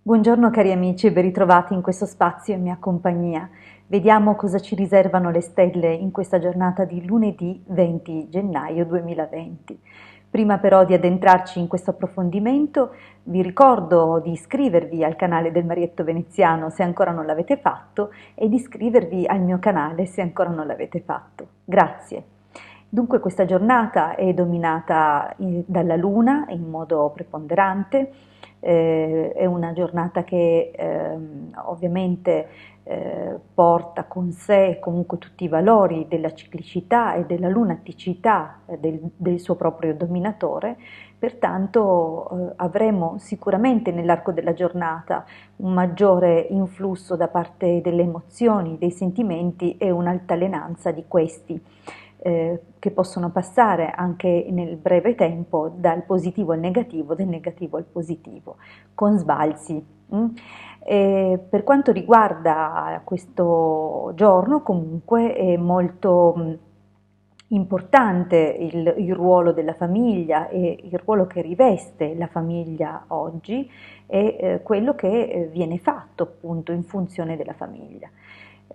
Buongiorno cari amici e ben ritrovati in questo spazio in mia compagnia. Vediamo cosa ci riservano le stelle in questa giornata di lunedì 20 gennaio 2020. Prima però di addentrarci in questo approfondimento, vi ricordo di iscrivervi al canale del Marietto Veneziano se ancora non l'avete fatto e di iscrivervi al mio canale se ancora non l'avete fatto. Grazie. Dunque questa giornata è dominata dalla Luna in modo preponderante, è una giornata che ovviamente porta con sé comunque tutti i valori della ciclicità e della lunaticità del suo proprio dominatore, pertanto avremo sicuramente nell'arco della giornata un maggiore influsso da parte delle emozioni, dei sentimenti e un'altalenanza di questi che possono passare anche nel breve tempo dal positivo al negativo, del negativo al positivo, con sbalzi. Per quanto riguarda questo giorno, comunque è molto importante il ruolo della famiglia e il ruolo che riveste la famiglia oggi e quello che viene fatto appunto in funzione della famiglia.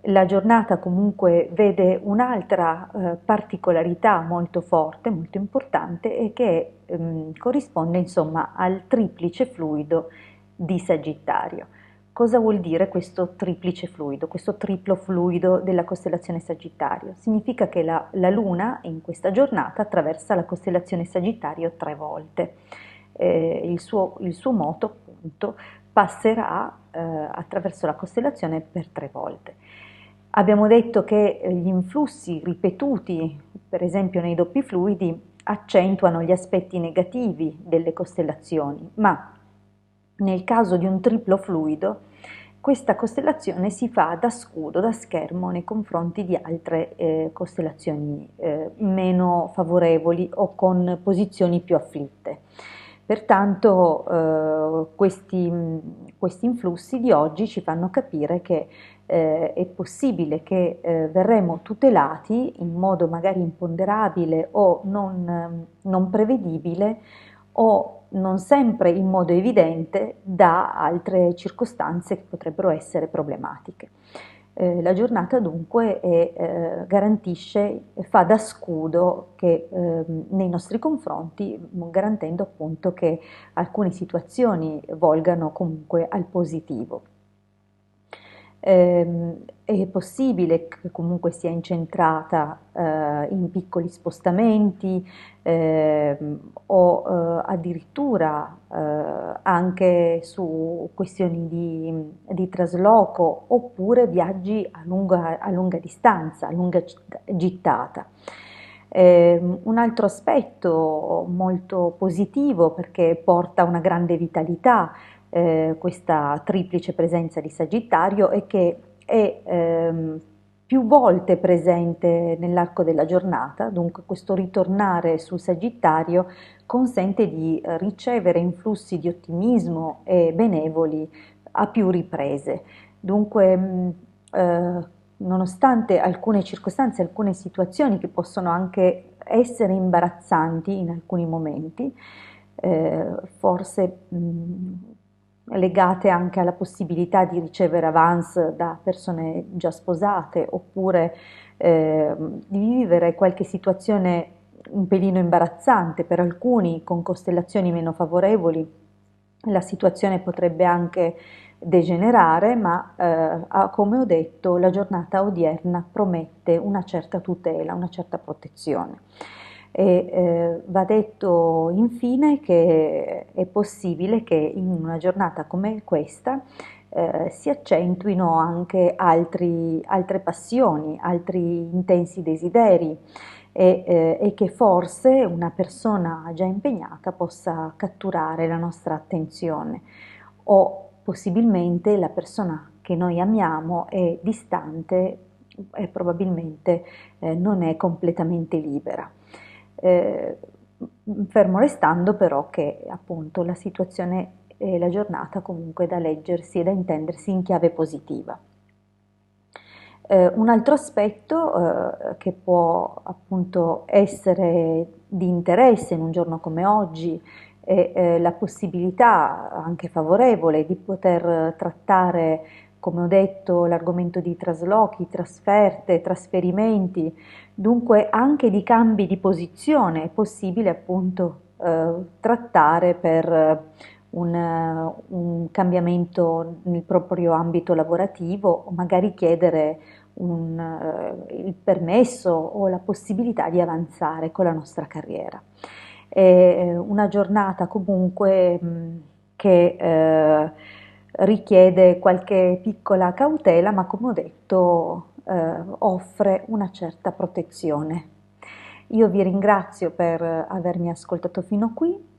La giornata comunque vede un'altra particolarità molto forte, molto importante e che corrisponde insomma al triplice fluido di Sagittario. Cosa vuol dire questo triplice fluido, questo triplo fluido della costellazione Sagittario? Significa che la Luna in questa giornata attraversa la costellazione Sagittario 3 volte. Il suo moto appunto passerà attraverso la costellazione per 3 volte. Abbiamo detto che gli influssi ripetuti, per esempio nei doppi fluidi, accentuano gli aspetti negativi delle costellazioni, ma nel caso di un triplo fluido, questa costellazione si fa da scudo, da schermo nei confronti di altre costellazioni meno favorevoli o con posizioni più afflitte. Pertanto questi influssi di oggi ci fanno capire che è possibile che verremo tutelati in modo magari imponderabile o non prevedibile o non sempre in modo evidente da altre circostanze che potrebbero essere problematiche. La giornata dunque garantisce, fa da scudo che, nei nostri confronti, garantendo appunto che alcune situazioni volgano comunque al positivo. È possibile che comunque sia incentrata in piccoli spostamenti o addirittura anche su questioni di trasloco oppure viaggi a lunga distanza, a lunga gittata. Un altro aspetto molto positivo perché porta una grande vitalità questa triplice presenza di Sagittario e che è più volte presente nell'arco della giornata, dunque questo ritornare sul Sagittario consente di ricevere influssi di ottimismo e benevoli a più riprese. Dunque, nonostante alcune circostanze, alcune situazioni che possono anche essere imbarazzanti in alcuni momenti, forse legate anche alla possibilità di ricevere avance da persone già sposate oppure di vivere qualche situazione un pelino imbarazzante per alcuni con costellazioni meno favorevoli, la situazione potrebbe anche degenerare, ma come ho detto, la giornata odierna promette una certa tutela, una certa protezione. Va detto infine che è possibile che in una giornata come questa si accentuino anche altre passioni, altri intensi desideri e che forse una persona già impegnata possa catturare la nostra attenzione o possibilmente la persona che noi amiamo è distante e probabilmente non è completamente libera. Eh, Fermo restando però che appunto la situazione e la giornata comunque da leggersi e da intendersi in chiave positiva. Un altro aspetto che può appunto essere di interesse in un giorno come oggi la possibilità anche favorevole di poter trattare, come ho detto, l'argomento di traslochi, trasferte, trasferimenti, dunque anche di cambi di posizione è possibile appunto trattare per un cambiamento nel proprio ambito lavorativo o magari chiedere il permesso o la possibilità di avanzare con la nostra carriera. È una giornata comunque che richiede qualche piccola cautela, ma come ho detto offre una certa protezione. Io vi ringrazio per avermi ascoltato fino a qui,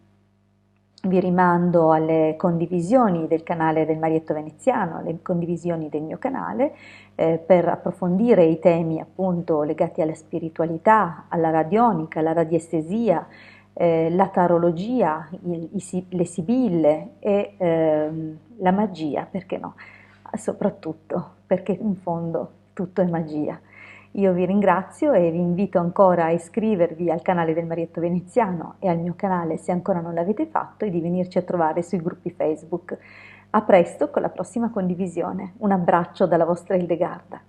vi rimando alle condivisioni del canale del Marietto Veneziano, alle condivisioni del mio canale per approfondire i temi appunto legati alla spiritualità, alla radionica, alla radiestesia, la tarologia, le sibille e la magia, perché no? Soprattutto perché in fondo tutto è magia. Io vi ringrazio e vi invito ancora a iscrivervi al canale del Marietto Veneziano e al mio canale se ancora non l'avete fatto e di venirci a trovare sui gruppi Facebook. A presto con la prossima condivisione. Un abbraccio dalla vostra Hildegarda.